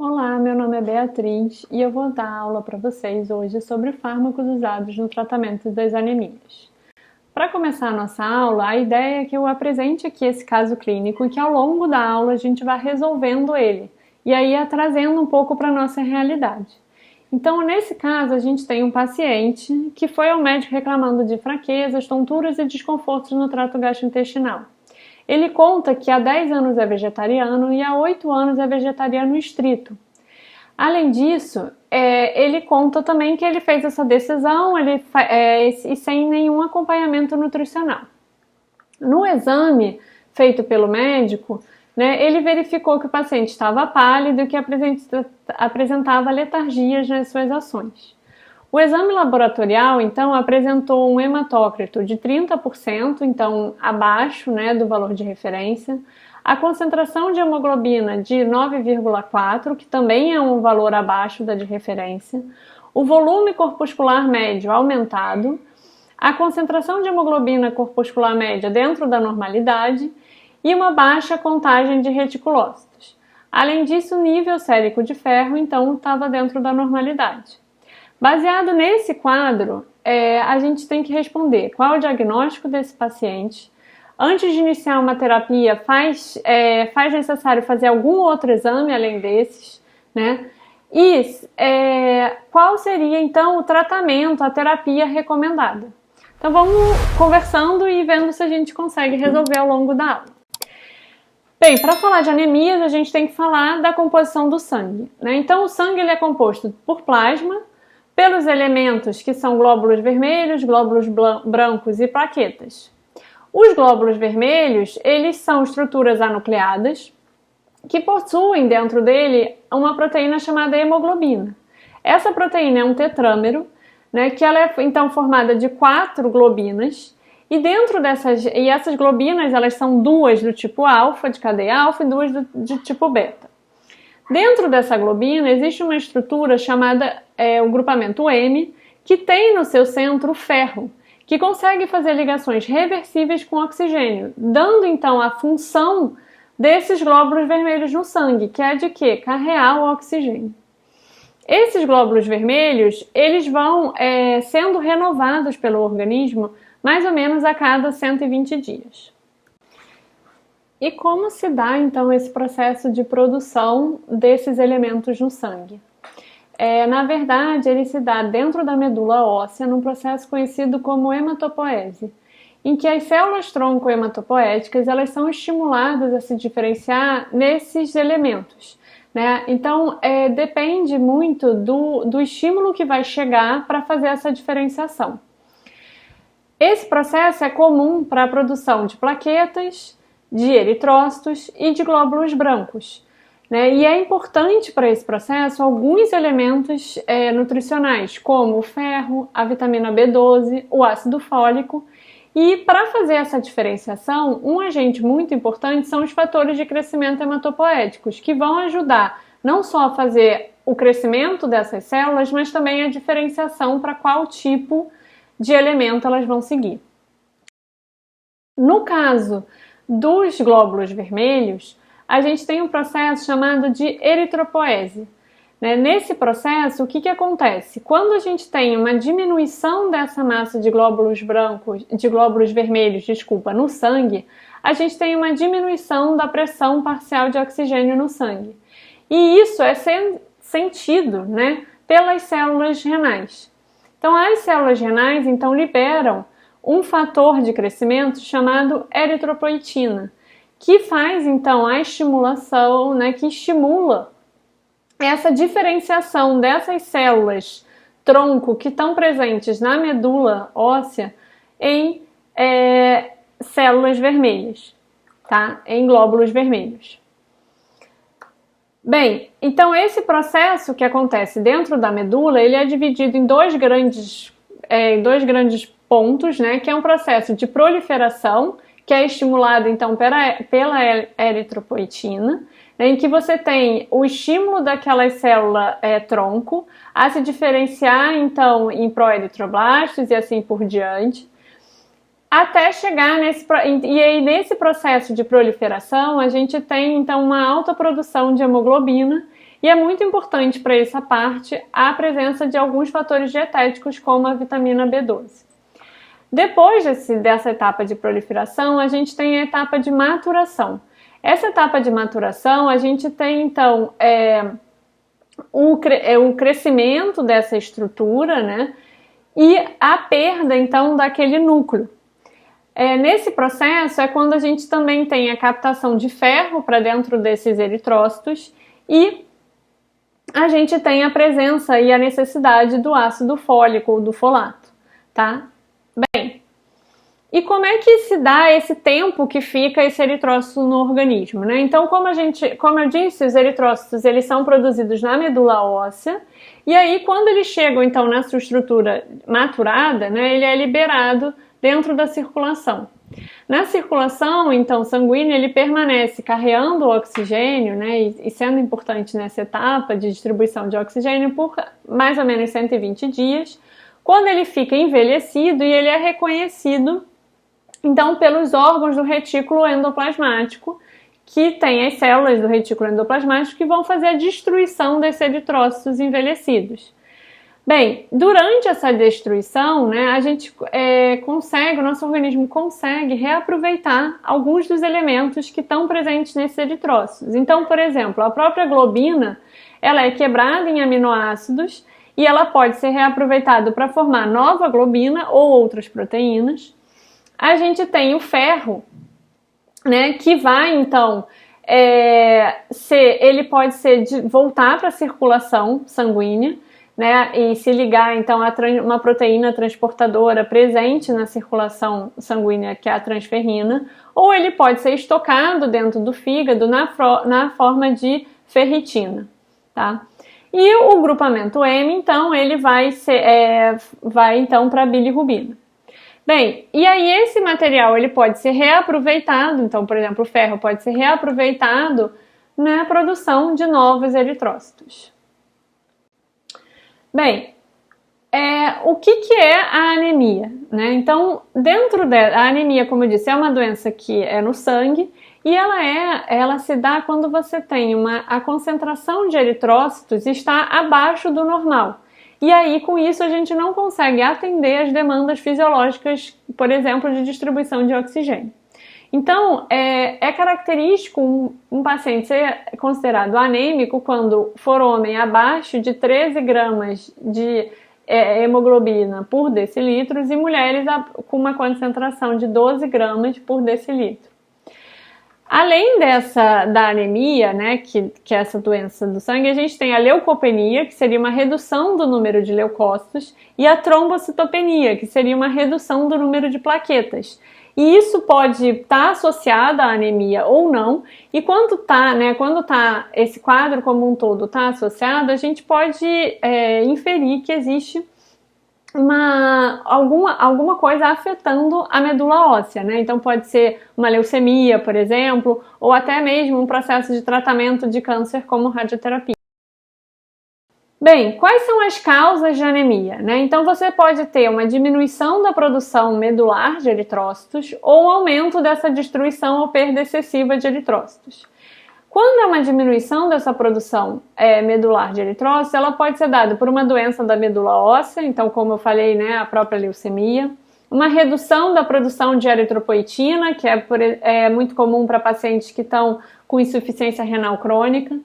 Olá, meu nome é Beatriz e eu vou dar aula para vocês hoje sobre fármacos usados no tratamento das anemias. Para começar a nossa aula, a ideia é que eu apresente aqui esse caso clínico e que ao longo da aula a gente vá resolvendo ele e aí trazendo um pouco para a nossa realidade. Então, nesse caso, a gente tem um paciente que foi ao médico reclamando de fraquezas, tonturas e desconfortos no trato gastrointestinal. Ele conta que há 10 anos é vegetariano e há 8 anos é vegetariano estrito. Além disso, ele conta também que ele fez essa decisão e sem nenhum acompanhamento nutricional. No exame feito pelo médico, ele verificou que o paciente estava pálido e que apresentava letargias nas suas ações. O exame laboratorial, então, apresentou um hematócrito de 30%, então abaixo do valor de referência, a concentração de hemoglobina de 9,4, que também é um valor abaixo da de referência, o volume corpuscular médio aumentado, a concentração de hemoglobina corpuscular média dentro da normalidade e uma baixa contagem de reticulócitos. Além disso, o nível sérico de ferro, então, estava dentro da normalidade. Baseado nesse quadro, a gente tem que responder qual é o diagnóstico desse paciente. Antes de iniciar uma terapia, faz necessário fazer algum outro exame além desses, E qual seria, então, o tratamento, a terapia recomendada. Então, vamos conversando e vendo se a gente consegue resolver ao longo da aula. Bem, para falar de anemias, a gente tem que falar da composição do sangue, Então, o sangue ele é composto por plasma, pelos elementos que são glóbulos vermelhos, glóbulos brancos e plaquetas. Os glóbulos vermelhos, eles são estruturas anucleadas que possuem dentro dele uma proteína chamada hemoglobina. Essa proteína é um tetrâmero, que ela é então formada de 4 globinas e essas globinas elas são 2 do tipo alfa, de cadeia alfa, e 2 de tipo beta. Dentro dessa globina existe uma estrutura chamada o grupamento M, que tem no seu centro ferro, que consegue fazer ligações reversíveis com oxigênio, dando então a função desses glóbulos vermelhos no sangue, que é de quê? Carrear o oxigênio. Esses glóbulos vermelhos, eles vão sendo renovados pelo organismo mais ou menos a cada 120 dias. E como se dá, então, esse processo de produção desses elementos no sangue? Na verdade, ele se dá dentro da medula óssea, num processo conhecido como hematopoese, em que as células tronco hematopoéticas elas são estimuladas a se diferenciar nesses elementos. Então, depende muito do estímulo que vai chegar para fazer essa diferenciação. Esse processo é comum para a produção de plaquetas, de eritrócitos e de glóbulos brancos. E é importante para esse processo alguns elementos nutricionais, como o ferro, a vitamina B12, o ácido fólico. E para fazer essa diferenciação, um agente muito importante são os fatores de crescimento hematopoéticos, que vão ajudar não só a fazer o crescimento dessas células, mas também a diferenciação para qual tipo de elemento elas vão seguir. No caso dos glóbulos vermelhos, a gente tem um processo chamado de eritropoese. Nesse processo, o que acontece? Quando a gente tem uma diminuição dessa massa de glóbulos vermelhos, no sangue, a gente tem uma diminuição da pressão parcial de oxigênio no sangue. E isso é sentido, pelas células renais. Então, as células renais, então, liberam um fator de crescimento chamado eritropoetina, que faz, então, a estimulação, que estimula essa diferenciação dessas células tronco que estão presentes na medula óssea em células vermelhas, em glóbulos vermelhos. Bem, então esse processo que acontece dentro da medula, ele é dividido em dois grandes pontos, que é um processo de proliferação, que é estimulado então pela eritropoetina, em que você tem o estímulo daquela célula tronco a se diferenciar então em proeritroblastos e assim por diante, até chegar nesse processo de proliferação a gente tem então uma alta produção de hemoglobina e é muito importante para essa parte a presença de alguns fatores dietéticos, como a vitamina B12. Depois dessa etapa de proliferação, a gente tem a etapa de maturação. Essa etapa de maturação, a gente tem então o crescimento dessa estrutura, né? E a perda então daquele núcleo. Nesse processo é quando a gente também tem a captação de ferro para dentro desses eritrócitos e a gente tem a presença e a necessidade do ácido fólico ou do folato, tá? Bem, e como é que se dá esse tempo que fica esse eritrócito no organismo, né? Então, como eu disse, os eritrócitos eles são produzidos na medula óssea e aí quando eles chegam então na sua estrutura maturada, né, ele é liberado dentro da circulação. Na circulação, então, sanguínea, ele permanece carreando o oxigênio, né, e sendo importante nessa etapa de distribuição de oxigênio por mais ou menos 120 dias, quando ele fica envelhecido e ele é reconhecido, então, pelos órgãos do retículo endoplasmático, que tem as células do retículo endoplasmático que vão fazer a destruição desses eritrócitos envelhecidos. Bem, durante essa destruição, né, a gente o nosso organismo consegue reaproveitar alguns dos elementos que estão presentes nesses eritrócitos. Então, por exemplo, a própria globina, ela é quebrada em aminoácidos e ela pode ser reaproveitada para formar nova globina ou outras proteínas. A gente tem o ferro, né, que vai então ele pode voltar para a circulação sanguínea, né, e se ligar então a uma proteína transportadora presente na circulação sanguínea, que é a transferrina, ou ele pode ser estocado dentro do fígado na forma de ferritina, tá? E o grupamento M, então, ele vai então para a bilirrubina. Bem, e aí esse material ele pode ser reaproveitado, então, por exemplo, o ferro pode ser reaproveitado na produção de novos eritrócitos. Bem, o que é a anemia, né? Então, a anemia, como eu disse, é uma doença que é no sangue e ela se dá quando você tem a concentração de eritrócitos está abaixo do normal. E aí, com isso, a gente não consegue atender as demandas fisiológicas, por exemplo, de distribuição de oxigênio. Então, é característico um paciente ser considerado anêmico quando for homem abaixo de 13 gramas de hemoglobina por decilitros e mulheres com uma concentração de 12 gramas por decilitro. Além da anemia, né, que é essa doença do sangue, a gente tem a leucopenia, que seria uma redução do número de leucócitos, e a trombocitopenia, que seria uma redução do número de plaquetas. E isso pode estar associado à anemia ou não, e quando esse quadro como um todo está associado, a gente pode inferir que existe alguma coisa afetando a medula óssea, né? Então pode ser uma leucemia, por exemplo, ou até mesmo um processo de tratamento de câncer como radioterapia. Bem, quais são as causas de anemia, né? Então você pode ter uma diminuição da produção medular de eritrócitos ou um aumento dessa destruição ou perda excessiva de eritrócitos. Quando há uma diminuição dessa produção medular de eritrócitos, ela pode ser dada por uma doença da medula óssea, então como eu falei, né, a própria leucemia, uma redução da produção de eritropoetina, que é muito comum para pacientes que estão com insuficiência renal crônica.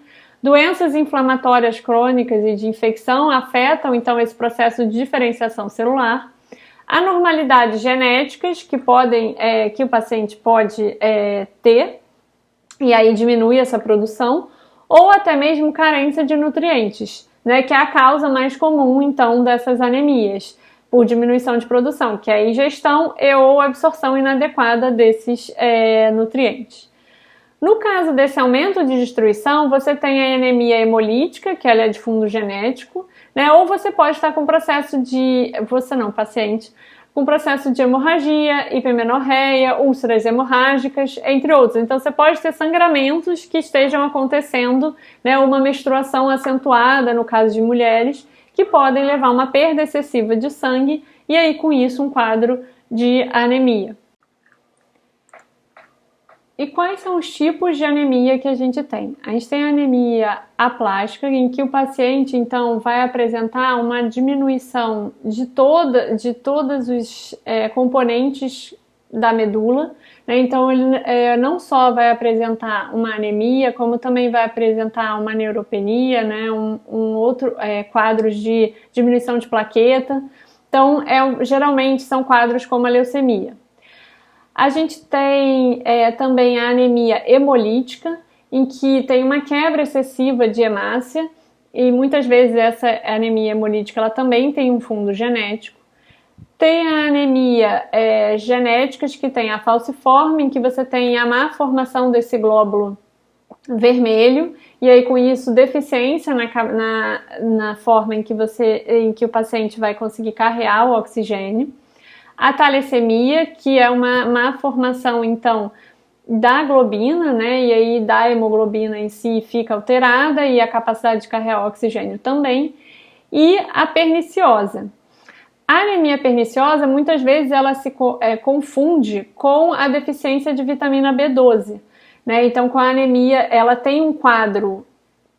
Doenças inflamatórias crônicas e de infecção afetam então esse processo de diferenciação celular. Anormalidades genéticas que o paciente pode ter, e aí diminui essa produção, ou até mesmo carência de nutrientes, né, que é a causa mais comum, então, dessas anemias, por diminuição de produção, que é a ingestão ou absorção inadequada desses nutrientes. No caso desse aumento de destruição, você tem a anemia hemolítica, que ela é de fundo genético, né, ou você pode estar com processo com processo de hemorragia, hipermenorreia, úlceras hemorrágicas, entre outros. Então, você pode ter sangramentos que estejam acontecendo, né, uma menstruação acentuada, no caso de mulheres, que podem levar a uma perda excessiva de sangue, e aí, com isso, um quadro de anemia. E quais são os tipos de anemia que a gente tem? A gente tem a anemia aplástica, em que o paciente, então, vai apresentar uma diminuição de todos os componentes da medula, né? Então, ele não só vai apresentar uma anemia, como também vai apresentar uma neutropenia, né? um outro quadro de diminuição de plaqueta. Então, geralmente são quadros como a leucemia. A gente tem também a anemia hemolítica, em que tem uma quebra excessiva de hemácia, e muitas vezes essa anemia hemolítica ela também tem um fundo genético. Tem a anemia genéticas, que tem a falciforme, em que você tem a má formação desse glóbulo vermelho, e aí com isso deficiência na forma em que o paciente vai conseguir carrear o oxigênio. A talassemia, que é uma má formação, então, da globina, né? E aí da hemoglobina em si fica alterada e a capacidade de carregar o oxigênio também. E a perniciosa. A anemia perniciosa, muitas vezes, ela se confunde com a deficiência de vitamina B12, né? Então, com a anemia, ela tem um quadro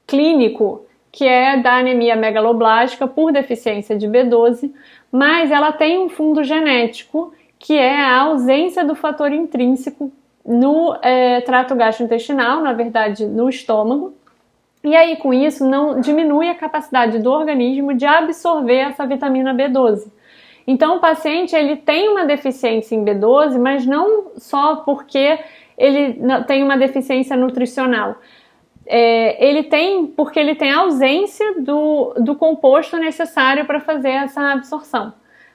clínico que é da anemia megaloblástica por deficiência de B12, mas ela tem um fundo genético, que é a ausência do fator intrínseco no trato gastrointestinal, na verdade no estômago, e aí com isso não diminui a capacidade do organismo de absorver essa vitamina B12. Então o paciente ele tem uma deficiência em B12, mas não só porque ele tem uma deficiência nutricional, porque ele tem ausência do composto necessário para fazer essa absorção,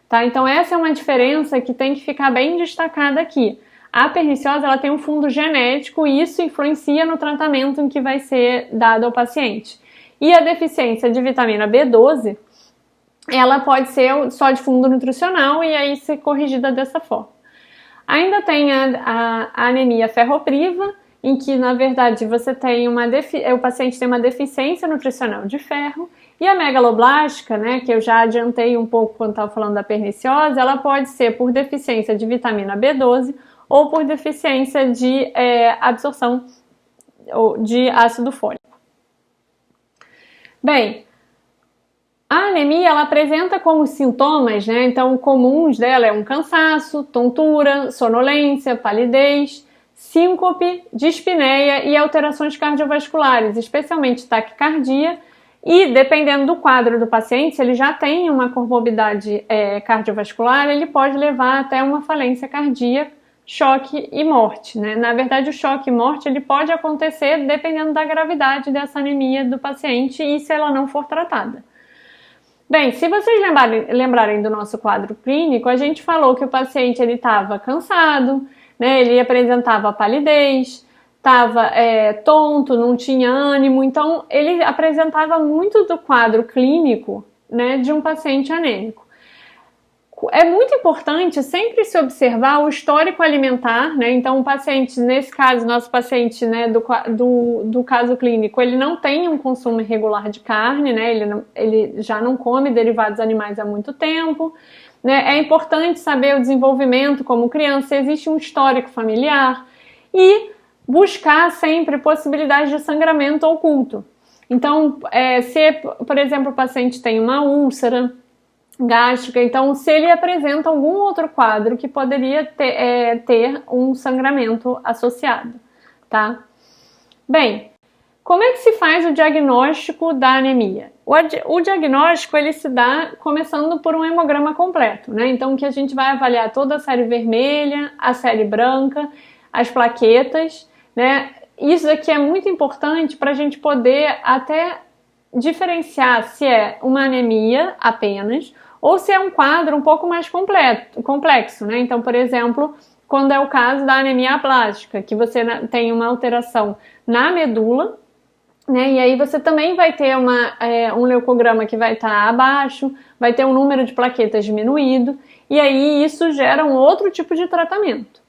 tá? Então essa é uma diferença que tem que ficar bem destacada aqui. A perniciosa ela tem um fundo genético e isso influencia no tratamento em que vai ser dado ao paciente. E a deficiência de vitamina B12, ela pode ser só de fundo nutricional e aí ser corrigida dessa forma. Ainda tem a anemia ferropriva, em que, na verdade, o paciente tem uma deficiência nutricional de ferro, e a megaloblástica, né, que eu já adiantei um pouco quando estava falando da perniciosa, ela pode ser por deficiência de vitamina B12 ou por deficiência de absorção de ácido fólico. Bem, a anemia, ela apresenta como sintomas, né, então, comuns dela é um cansaço, tontura, sonolência, palidez, síncope, dispneia e alterações cardiovasculares, especialmente taquicardia, e dependendo do quadro do paciente, se ele já tem uma comorbidade cardiovascular, ele pode levar até uma falência cardíaca, choque e morte, né? Na verdade, o choque e morte ele pode acontecer dependendo da gravidade dessa anemia do paciente e se ela não for tratada. Bem, se vocês lembrarem do nosso quadro clínico, a gente falou que o paciente estava cansado, né, ele apresentava palidez, estava tonto, não tinha ânimo, então ele apresentava muito do quadro clínico, né, de um paciente anêmico. É muito importante sempre se observar o histórico alimentar, né, então o paciente, nesse caso, nosso paciente, né, do caso clínico, ele não tem um consumo irregular de carne, né, ele já não come derivados animais há muito tempo, né? É importante saber o desenvolvimento como criança, se existe um histórico familiar e buscar sempre possibilidades de sangramento oculto. Então, se, por exemplo, o paciente tem uma úlcera gástrica, então se ele apresenta algum outro quadro que poderia ter um sangramento associado, tá? Bem, como é que se faz o diagnóstico da anemia? O diagnóstico ele se dá começando por um hemograma completo, né? Então que a gente vai avaliar toda a série vermelha, a série branca, as plaquetas, né? Isso aqui é muito importante para a gente poder até diferenciar se é uma anemia apenas ou se é um quadro um pouco mais complexo, né? Então, por exemplo, quando é o caso da anemia aplástica, que você tem uma alteração na medula, né? E aí você também vai ter um leucograma que vai estar abaixo, vai ter um número de plaquetas diminuído, e aí isso gera um outro tipo de tratamento.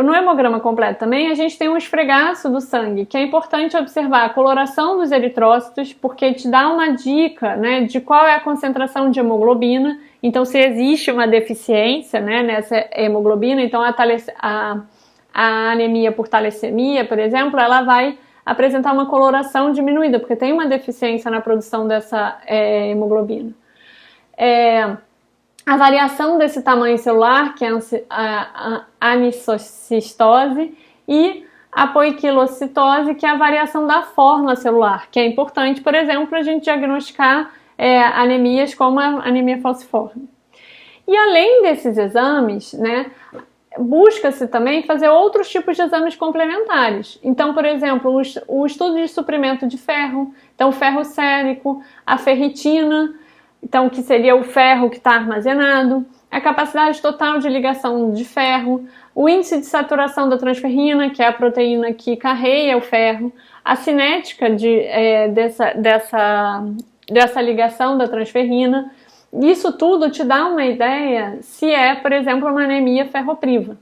No hemograma completo também, a gente tem um esfregaço do sangue, que é importante observar a coloração dos eritrócitos, porque te dá uma dica, né, de qual é a concentração de hemoglobina. Então, se existe uma deficiência, né, nessa hemoglobina, então a a anemia por talassemia, por exemplo, ela vai apresentar uma coloração diminuída, porque tem uma deficiência na produção dessa hemoglobina. A variação desse tamanho celular, que é a anisocistose, e a poiquilocitose, que é a variação da forma celular, que é importante, por exemplo, a gente diagnosticar anemias como a anemia falciforme. E além desses exames, né, busca-se também fazer outros tipos de exames complementares. Então, por exemplo, o estudo de suprimento de ferro, então o ferro sérico, a ferritina, então que seria o ferro que está armazenado, a capacidade total de ligação de ferro, o índice de saturação da transferrina, que é a proteína que carrega o ferro, a cinética dessa ligação da transferrina. Isso tudo te dá uma ideia se é, por exemplo, uma anemia ferropriva.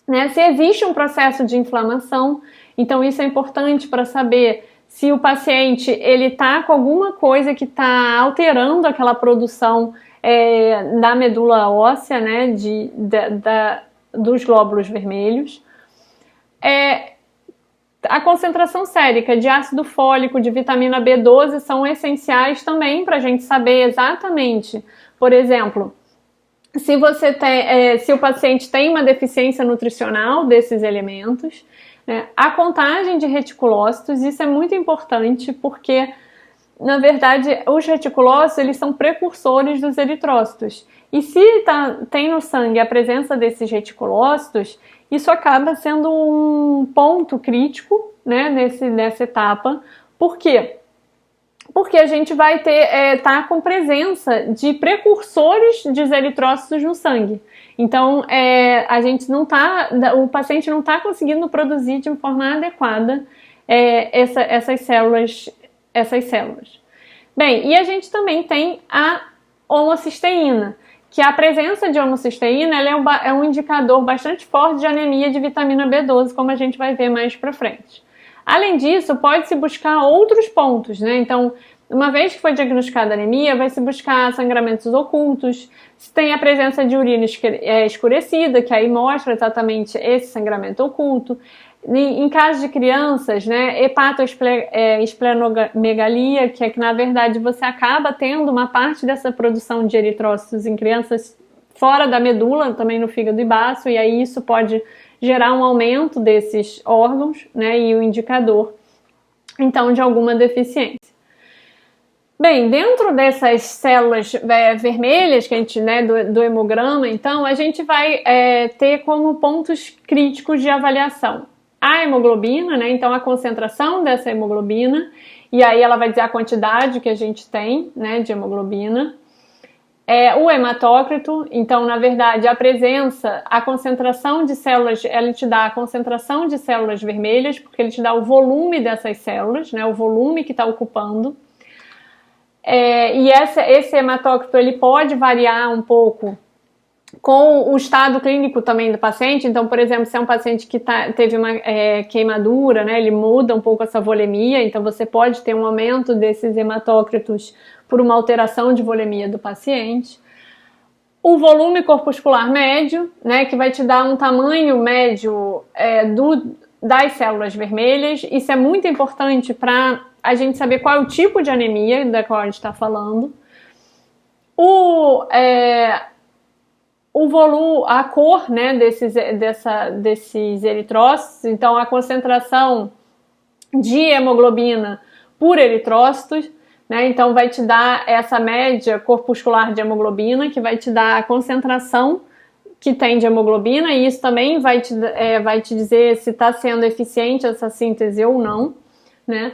Né? Se existe um processo de inflamação, então isso é importante para saber se o paciente está com alguma coisa que está alterando aquela produção da medula óssea, né, dos glóbulos vermelhos. A concentração sérica de ácido fólico, de vitamina B12 são essenciais também para a gente saber exatamente, por exemplo, se o paciente tem uma deficiência nutricional desses elementos, né? A contagem de reticulócitos, isso é muito importante porque, na verdade, os reticulócitos eles são precursores dos eritrócitos. E se tem no sangue a presença desses reticulócitos, isso acaba sendo um ponto crítico, né, nessa etapa. Por quê? Porque a gente vai estar com presença de precursores de eritrócitos no sangue. Então, o paciente não está conseguindo produzir de forma adequada essas células. Bem, e a gente também tem a homocisteína, que a presença de homocisteína ela é um indicador bastante forte de anemia de vitamina B12, como a gente vai ver mais para frente. Além disso, pode-se buscar outros pontos, né? Então, uma vez que foi diagnosticada a anemia, vai se buscar sangramentos ocultos, se tem a presença de urina escurecida, que aí mostra exatamente esse sangramento oculto. Em caso de crianças, né, hepatoesplenomegalia, que é que na verdade você acaba tendo uma parte dessa produção de eritrócitos em crianças fora da medula, também no fígado e baço, e aí isso pode gerar um aumento desses órgãos, né, e o indicador, então, de alguma deficiência. Bem, dentro dessas células vermelhas que a gente, né, do hemograma, então, a gente vai ter como pontos críticos de avaliação a hemoglobina, né, então a concentração dessa hemoglobina, e aí ela vai dizer a quantidade que a gente tem, né, de hemoglobina. O hematócrito, então, na verdade, a concentração de células, ela te dá a concentração de células vermelhas, porque ele te dá o volume dessas células, né, o volume que está ocupando. E esse hematócrito ele pode variar um pouco com o estado clínico também do paciente. Então, por exemplo, se é um paciente que teve uma queimadura, né, ele muda um pouco essa volemia, então você pode ter um aumento desses hematócritos por uma alteração de volemia do paciente. O volume corpuscular médio, né, que vai te dar um tamanho médio das células vermelhas. Isso é muito importante para a gente saber qual é o tipo de anemia da qual a gente está falando. O volume, a cor, né, desses eritrócitos, então a concentração de hemoglobina por eritrócitos, né, então vai te dar essa média corpuscular de hemoglobina, que vai te dar a concentração que tem de hemoglobina, e isso também vai te dizer se está sendo eficiente essa síntese ou não, né.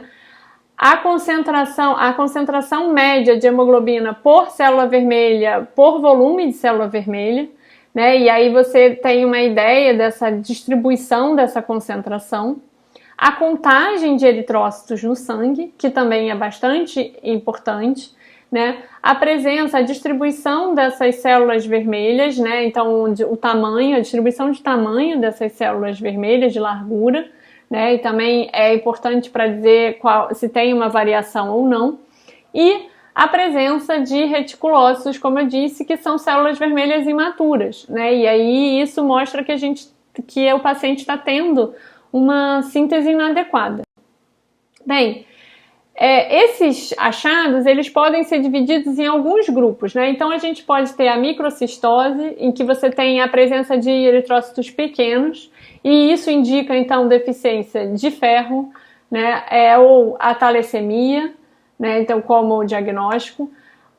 A concentração média de hemoglobina por célula vermelha, por volume de célula vermelha, né? E aí você tem uma ideia dessa distribuição dessa concentração. A contagem de eritrócitos no sangue, que também é bastante importante, né? A distribuição dessas células vermelhas, né? Então, a distribuição de tamanho dessas células vermelhas, de largura, né, e também é importante para dizer se tem uma variação ou não. E a presença de reticulócitos, como eu disse, que são células vermelhas imaturas, né, e aí isso mostra que a gente que o paciente está tendo uma síntese inadequada. Bem, esses achados, eles podem ser divididos em alguns grupos, né? Então, a gente pode ter a microcistose, em que você tem a presença de eritrócitos pequenos, e isso indica, então, deficiência de ferro, né? Ou a talassemia, né? Então, como o diagnóstico.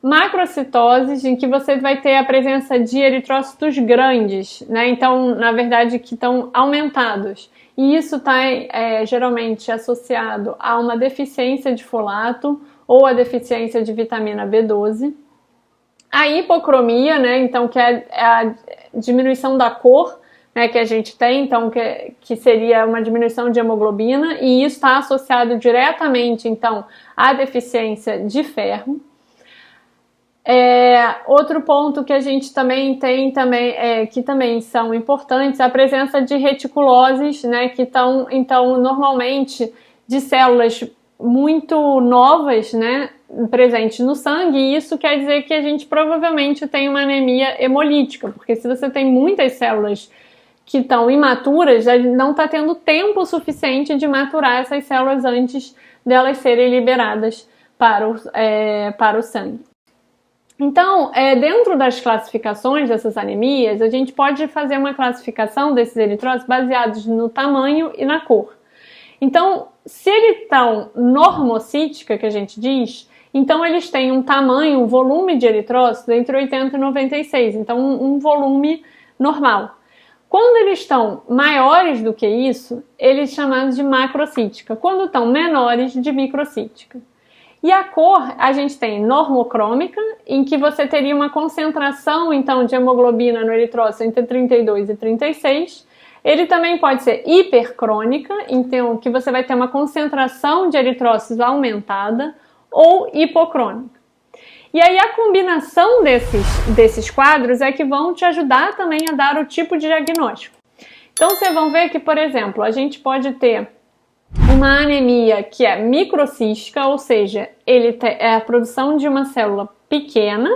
Macrocitoses, em que você vai ter a presença de eritrócitos grandes, né? Então, na verdade, que estão aumentados. E isso está geralmente associado a uma deficiência de folato ou a deficiência de vitamina B12. A hipocromia, né? Então, que é a diminuição da cor, né, que a gente tem, então, que seria uma diminuição de hemoglobina, e isso está associado diretamente, então, à deficiência de ferro. Outro ponto que a gente também tem, que também são importantes, a presença de reticuloses, né, que estão, então, normalmente de células muito novas, né, presentes no sangue, e isso quer dizer que a gente provavelmente tem uma anemia hemolítica, porque se você tem muitas células que estão imaturas, já não está tendo tempo suficiente de maturar essas células antes delas serem liberadas para o sangue. Então, dentro das classificações dessas anemias, a gente pode fazer uma classificação desses eritrócitos baseados no tamanho e na cor. Então, se eles estão normocítica, que a gente diz, então eles têm um tamanho, um volume de eritrócitos entre 80 e 96, então um volume normal. Quando eles estão maiores do que isso, eles são chamados de macrocítica. Quando estão menores, de microcítica. E a cor, a gente tem normocrômica, em que você teria uma concentração, então, de hemoglobina no eritrócito entre 32 e 36. Ele também pode ser hipercrônica, então, que você vai ter uma concentração de eritrócitos aumentada, ou hipocrônica. E aí a combinação desses quadros é que vão te ajudar também a dar o tipo de diagnóstico. Então, vocês vão ver que, por exemplo, a gente pode ter uma anemia que é microcística, ou seja, é a produção de uma célula pequena,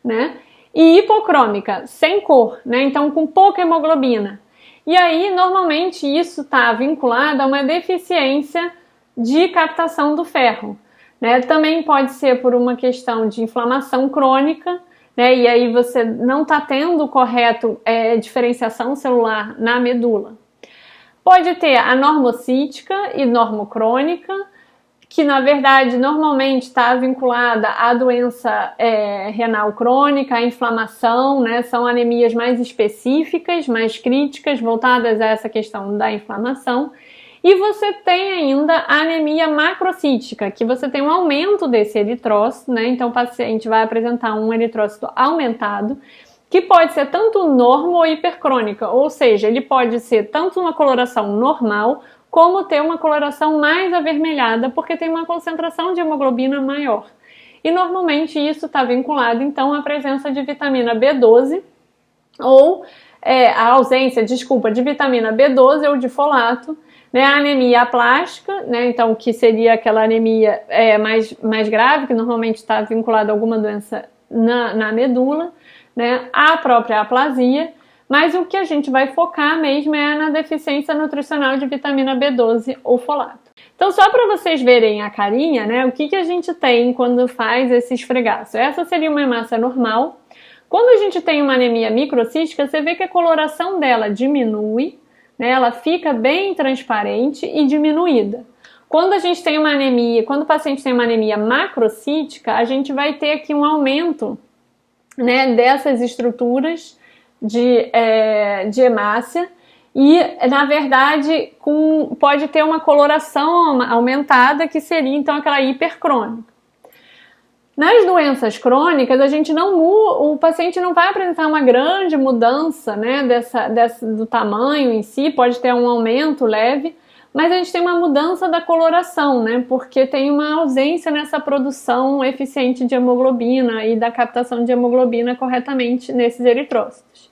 né? E hipocrômica, sem cor, né? Então com pouca hemoglobina. E aí, normalmente, isso está vinculado a uma deficiência de captação do ferro, né? Também pode ser por uma questão de inflamação crônica, né? E aí você não está tendo correto diferenciação celular na medula. Pode ter a normocítica e normocrônica, que na verdade normalmente está vinculada à doença renal crônica, à inflamação, né? São anemias mais específicas, mais críticas, voltadas a essa questão da inflamação. E você tem ainda a anemia macrocítica, que você tem um aumento desse eritrócito, né? Então o paciente vai apresentar um eritrócito aumentado, que pode ser tanto normo ou hipercrônica, ou seja, ele pode ser tanto uma coloração normal, como ter uma coloração mais avermelhada, porque tem uma concentração de hemoglobina maior. E normalmente isso está vinculado, então, à presença de vitamina B12, ou a ausência, de vitamina B12 ou de folato, né? A anemia aplástica, né? Então, que seria aquela anemia mais grave, que normalmente está vinculada a alguma doença na medula, né? A própria aplasia, mas o que a gente vai focar mesmo é na deficiência nutricional de vitamina B12 ou folato. Então, só para vocês verem a carinha, né, o que a gente tem quando faz esse esfregaço? Essa seria uma hemácia normal. Quando a gente tem uma anemia microcística, você vê que a coloração dela diminui, né, ela fica bem transparente e diminuída. Quando a gente tem uma anemia, quando o paciente tem uma anemia macrocítica, a gente vai ter aqui um aumento, né, dessas estruturas de hemácia e, na verdade, pode ter uma coloração aumentada, que seria, então, aquela hipercrônica. Nas doenças crônicas, o paciente não vai apresentar uma grande mudança, né, do tamanho em si, pode ter um aumento leve, mas a gente tem uma mudança da coloração, né, porque tem uma ausência nessa produção eficiente de hemoglobina e da captação de hemoglobina corretamente nesses eritrócitos.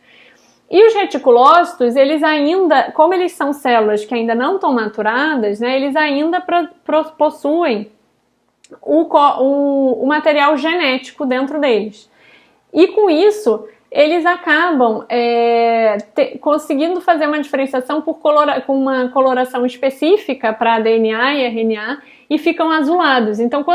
E os reticulócitos, eles ainda, como eles são células que ainda não estão maturadas, né, eles ainda possuem o material genético dentro deles. E com isso, eles acabam conseguindo fazer uma diferenciação com uma coloração específica para DNA e RNA e ficam azulados. Então,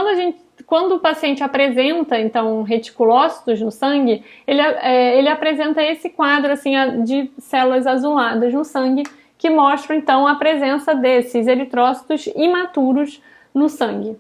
quando o paciente apresenta então reticulócitos no sangue, ele apresenta esse quadro assim, de células azuladas no sangue, que mostram então a presença desses eritrócitos imaturos no sangue.